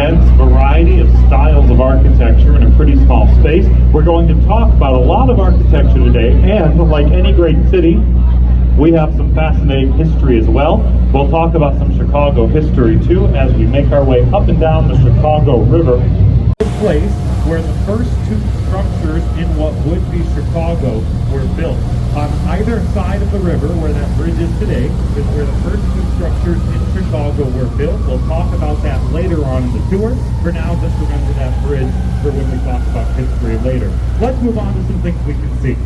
dense variety of styles of architecture in a pretty small space. We're going to talk about a lot of architecture today, and like any great city, we have some fascinating history as well. We'll talk about some Chicago history too as we make our way up and down the Chicago River. The place where the first two structures in what would be Chicago were built. On either side of the river, where that bridge is today, is where the first two structures in Chicago were built. We'll talk about that later on in the tour. For now, just remember that bridge for when we talk about history later. Let's move on to some things we can see.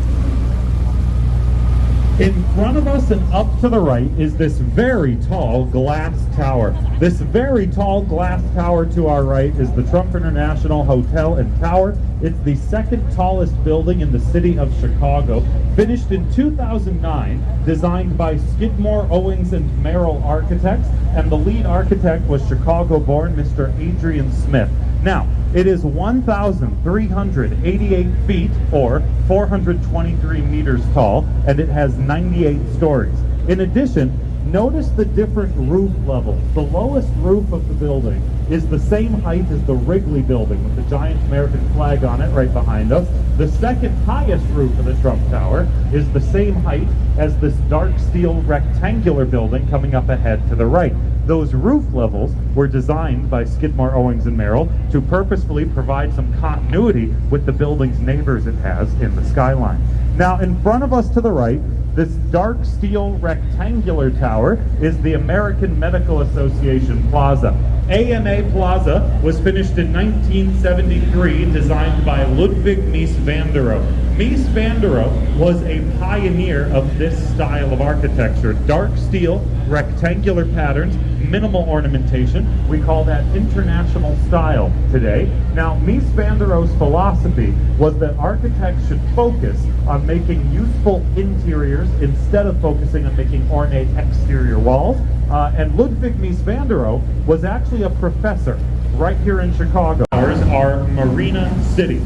In front of us and up to the right is this very tall glass tower. This very tall glass tower to our right is the Trump International Hotel and Tower. It's the second tallest building in the city of Chicago. Finished in 2009, designed by Skidmore, Owings and Merrill Architects, and the lead architect was Chicago-born Mr. Adrian Smith. Now, it is 1,388 feet, or 423 meters tall, and it has 98 stories. In addition, notice the different roof levels. The lowest roof of the building is the same height as the Wrigley building with the giant American flag on it right behind us. The second highest roof of the Trump Tower is the same height as this dark steel rectangular building coming up ahead to the right. Those roof levels were designed by Skidmore, Owings and Merrill to purposefully provide some continuity with the building's neighbors it has in the skyline. Now, in front of us to the right, this dark steel rectangular tower is the American Medical Association Plaza. AMA Plaza was finished in 1973, designed by Ludwig Mies van der Rohe. Mies van der Rohe was a pioneer of this style of architecture. Dark steel, rectangular patterns, minimal ornamentation. We call that international style today. Now, Mies van der Rohe's philosophy was that architects should focus on making useful interiors instead of focusing on making ornate exterior walls. And Ludwig Mies van der Rohe was actually a professor right here in Chicago. Ours are Marina City.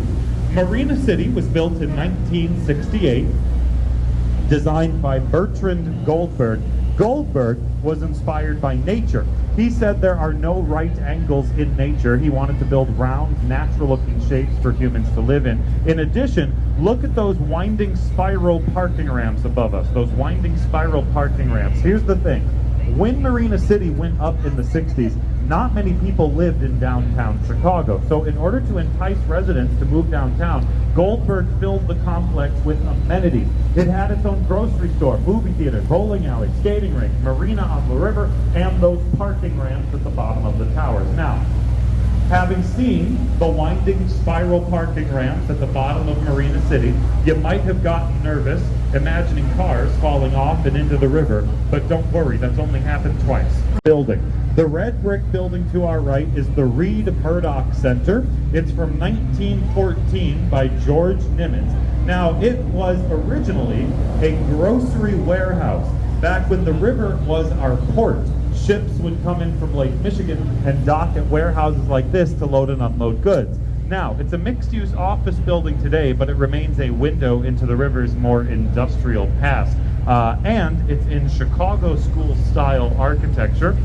Marina City was built in 1968, designed by Bertrand Goldberg. Goldberg was inspired by nature. He said there are no right angles in nature. He wanted to build round, natural-looking shapes for humans to live in. In addition, look at those winding spiral parking ramps above us, those winding spiral parking ramps. Here's the thing. When Marina City went up in the 60s, not many people lived in downtown Chicago. So in order to entice residents to move downtown, Goldberg filled the complex with amenities. It had its own grocery store, movie theater, bowling alley, skating rink, marina on the river, and those parking ramps at the bottom of the towers. Now, having seen the winding spiral parking ramps at the bottom of Marina City, you might have gotten nervous imagining cars falling off and into the river, but don't worry, that's only happened twice. Building. The red brick building to our right is the Reed Murdoch Center. It's from 1914 by George Nimitz. Now, it was originally a grocery warehouse. Back when the river was our port, ships would come in from Lake Michigan and dock at warehouses like this to load and unload goods. Now, it's a mixed-use office building today, but it remains a window into the river's more industrial past. And it's in Chicago school-style architecture.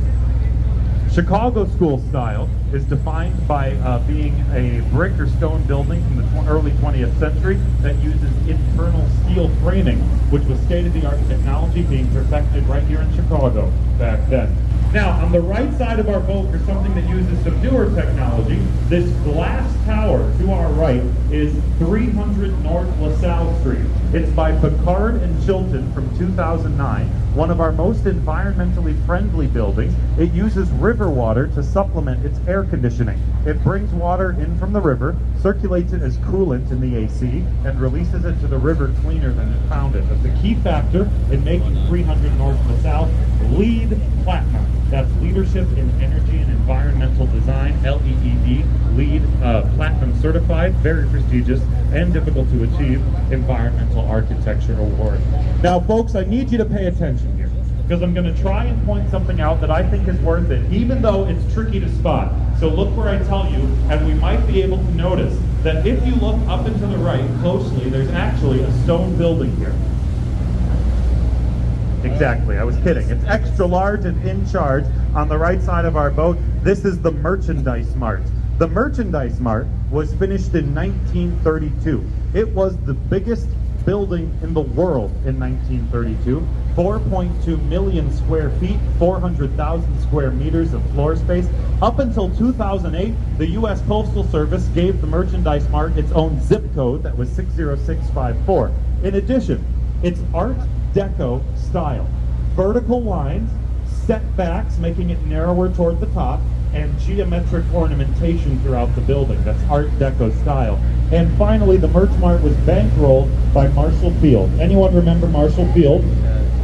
Chicago school style is defined by being a brick or stone building from the early 20th century that uses internal steel framing, which was state-of-the-art technology being perfected right here in Chicago back then. Now, on the right side of our boat is something that uses some newer technology. This glass tower to our right is 300 North LaSalle Street. It's by Picard and Chilton from 2009, one of our most environmentally friendly buildings. It uses river water to supplement its air conditioning. It brings water in from the river, circulates it as coolant in the AC, and releases it to the river cleaner than it found it. That's a key factor in making 300 North LaSalle LEED Platinum. That's Leadership in Energy and Environmental Design, LEED, LEED Platinum certified, very prestigious and difficult to achieve environmental architecture award. Now, folks, I need you to pay attention here, because I'm going to try and point something out that I think is worth it, even though it's tricky to spot. So look where I tell you, and we might be able to notice that if you look up and to the right closely, there's actually a stone building here. exactly. I was kidding. It's extra large and in charge. On the right side of our boat, this is the Merchandise Mart. The Merchandise Mart was finished in 1932. It was the biggest building in the world in 1932. 4.2 million square feet, 400,000 square meters of floor space. Up until 2008, the U.S. Postal Service gave the Merchandise Mart its own zip code that was 60654. In addition, it's Art Deco style. Vertical lines, setbacks, making it narrower toward the top, and geometric ornamentation throughout the building. That's Art Deco style. And finally, the Merch Mart was bankrolled by Marshall Field. Anyone remember Marshall Field?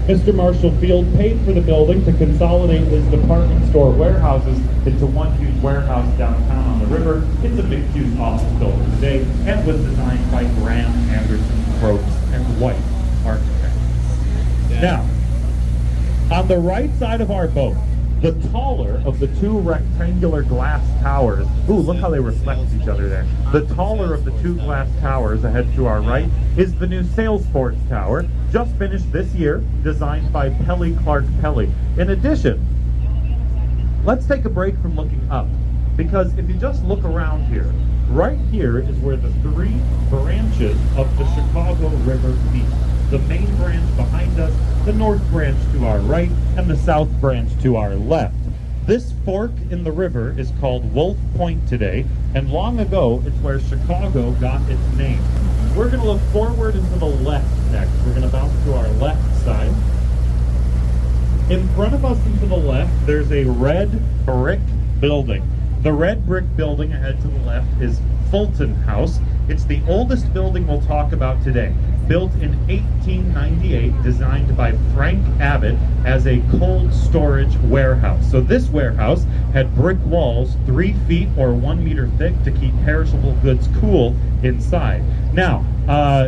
Mr. Marshall Field paid for the building to consolidate his department store warehouses into one huge warehouse downtown on the river. It's a mixed-use office building today and was designed by Graham Anderson Probst and White Architects. Now, on the right side of our boat, the taller of the two rectangular glass towers, ooh, look how they reflect each other there. The taller of the two glass towers ahead to our right is the new Salesforce Tower, just finished this year, designed by Pelly Clark Pelly. In addition, let's take a break from looking up, because if you just look around here, right here is where the three branches of the Chicago River meet. The main branch behind us, the north branch to our right, and the south branch to our left. This fork in the river is called Wolf Point today, and long ago it's where Chicago got its name. We're going to look forward and to the left next. We're going to bounce to our left side. In front of us and to the left, there's a red brick building. The red brick building ahead to the left is Fulton House. It's the oldest building we'll talk about today. Built in 1898, designed by Frank Abbott as a cold storage warehouse. So this warehouse had brick walls 3 feet or 1 meter thick to keep perishable goods cool inside. Now,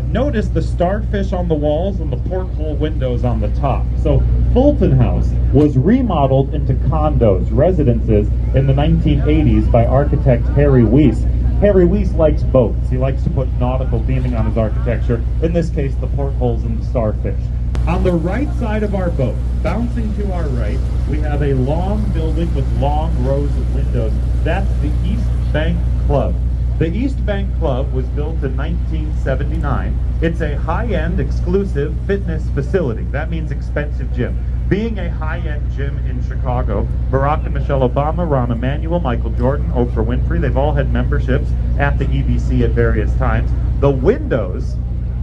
notice the starfish on the walls and the porthole windows on the top. So Fulton House was remodeled into condos, residences in the 1980s by architect Harry Weiss. Harry Weiss likes boats. He likes to put nautical theming on his architecture, in this case the portholes and the starfish. On the right side of our boat, bouncing to our right, we have a long building with long rows of windows. That's the East Bank Club. The East Bank Club was built in 1979. It's a high-end, exclusive fitness facility. That means expensive gym. Being a high-end gym in Chicago, Barack and Michelle Obama, Rahm Emanuel, Michael Jordan, Oprah Winfrey, they've all had memberships at the EBC at various times. The windows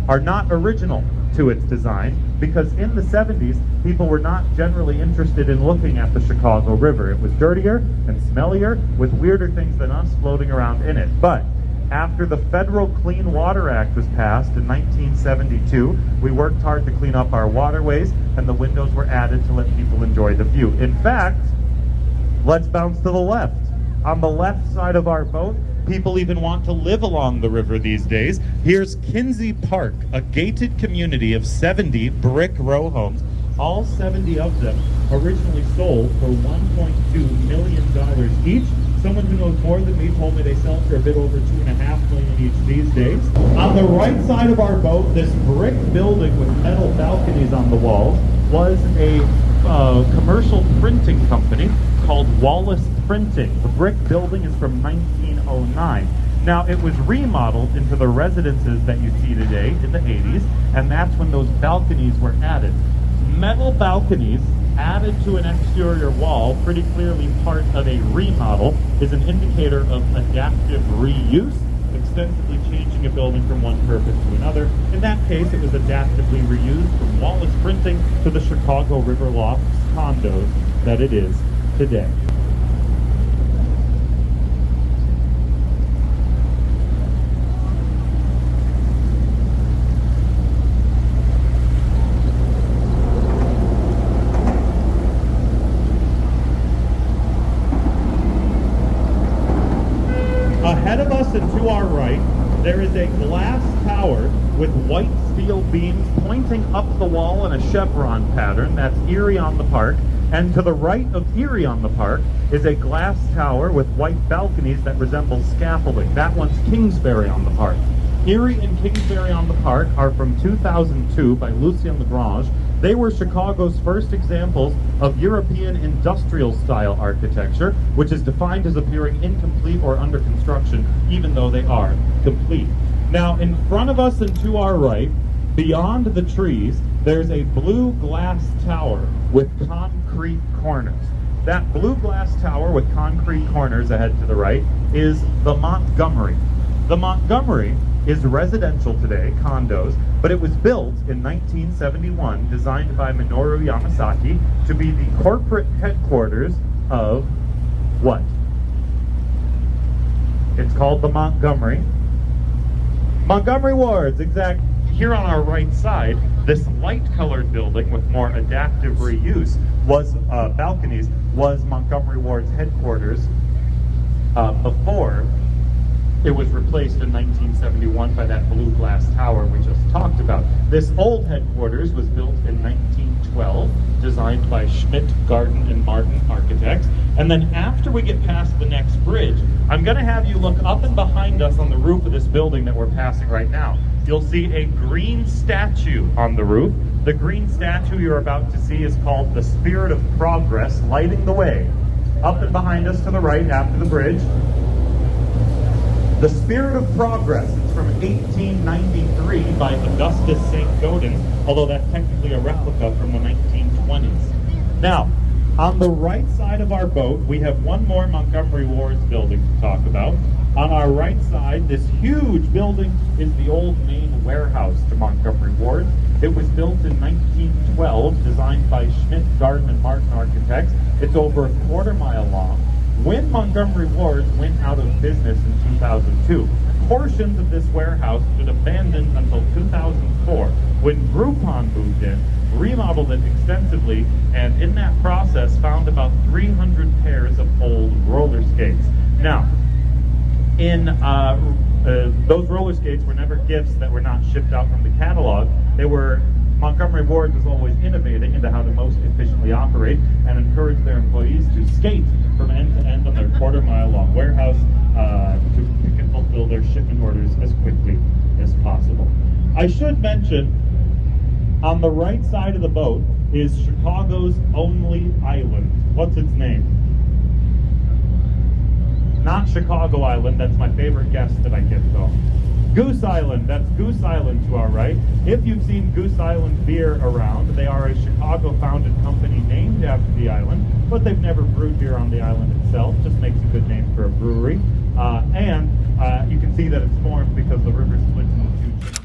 are not original to its design because in the 70s, people were not generally interested in looking at the Chicago River. It was dirtier and smellier with weirder things than us floating around in it. But after the Federal Clean Water Act was passed in 1972, we worked hard to clean up our waterways, and the windows were added to let people enjoy the view. In fact, let's bounce to the left. On the left side of our boat, people even want to live along the river these days. Here's Kinsey Park, a gated community of 70 brick row homes. All 70 of them originally sold for $1.2 million each. Someone who knows more than me told me they sell for a bit over $2.5 million each these days. On the right side of our boat, this brick building with metal balconies on the walls was a commercial printing company called Wallace Printing. The brick building is from 1909. Now, it was remodeled into the residences that you see today in the 80s, and that's when those balconies were added. Metal balconies added to an exterior wall, pretty clearly part of a remodel, is an indicator of adaptive reuse, extensively changing a building from one purpose to another. In that case, it was adaptively reused from Wallace Printing to the Chicago River Lofts condos that it is today. Ahead of us and to our right, there is a glass tower with white steel beams pointing up the wall in a chevron pattern. That's Erie on the Park. And to the right of Erie on the Park is a glass tower with white balconies that resemble scaffolding. That one's Kingsbury on the Park. Erie and Kingsbury on the Park are from 2002 by Lucien Lagrange. They were Chicago's first examples of European industrial style architecture, which is defined as appearing incomplete or under construction, even though they are complete. Now, in front of us and to our right, beyond the trees, there's a blue glass tower with concrete corners. That blue glass tower with concrete corners ahead to the right is the Montgomery. The Montgomery is residential today, condos, but it was built in 1971, designed by Minoru Yamasaki to be the corporate headquarters of what? It's called the Montgomery. Montgomery Wards, exact. Here on our right side, this light-colored building with more adaptive reuse was balconies was Montgomery Ward's headquarters before it was replaced in 1971 by that blue glass tower we just talked about. This old headquarters was built in 1912, designed by Schmidt, Garden, and Martin architects. And then after we get past the next bridge, I'm going to have you look up and behind us on the roof of this building that we're passing right now. You'll see a green statue on the roof. The green statue you're about to see is called the Spirit of Progress, lighting the way. Up and behind us to the right after the bridge, the Spirit of Progress. It's from 1893 by Augustus St. Gaudens, although that's technically a replica from the 1920s. Now, on the right side of our boat, we have one more Montgomery Ward's building to talk about. On our right side, this huge building is the old main warehouse to Montgomery Ward. It was built in 1912, designed by Schmidt, Garden, and Martin architects. It's over a quarter-mile long. When Montgomery Ward went out of business in 2002, portions of this warehouse stood abandoned until 2004, when Groupon moved in, remodeled it extensively, and in that process found about 300 pairs of old roller skates. Now, those roller skates were never gifts that were not shipped out from the catalog. They were Montgomery Ward was always innovating into how to most efficiently operate and encourage their employees to skate from end to end on their quarter-mile-long warehouse to pick and fulfill their shipment orders as quickly as possible. I should mention, on the right side of the boat is Chicago's only island. What's its name? Not Chicago Island, that's my favorite guess that I get though. Goose Island, that's Goose Island to our right. If you've seen Goose Island beer around, they are a Chicago-founded company named after the island, but they've never brewed beer on the island itself, just makes a good name for a brewery. And you can see that it's formed because the river splits into two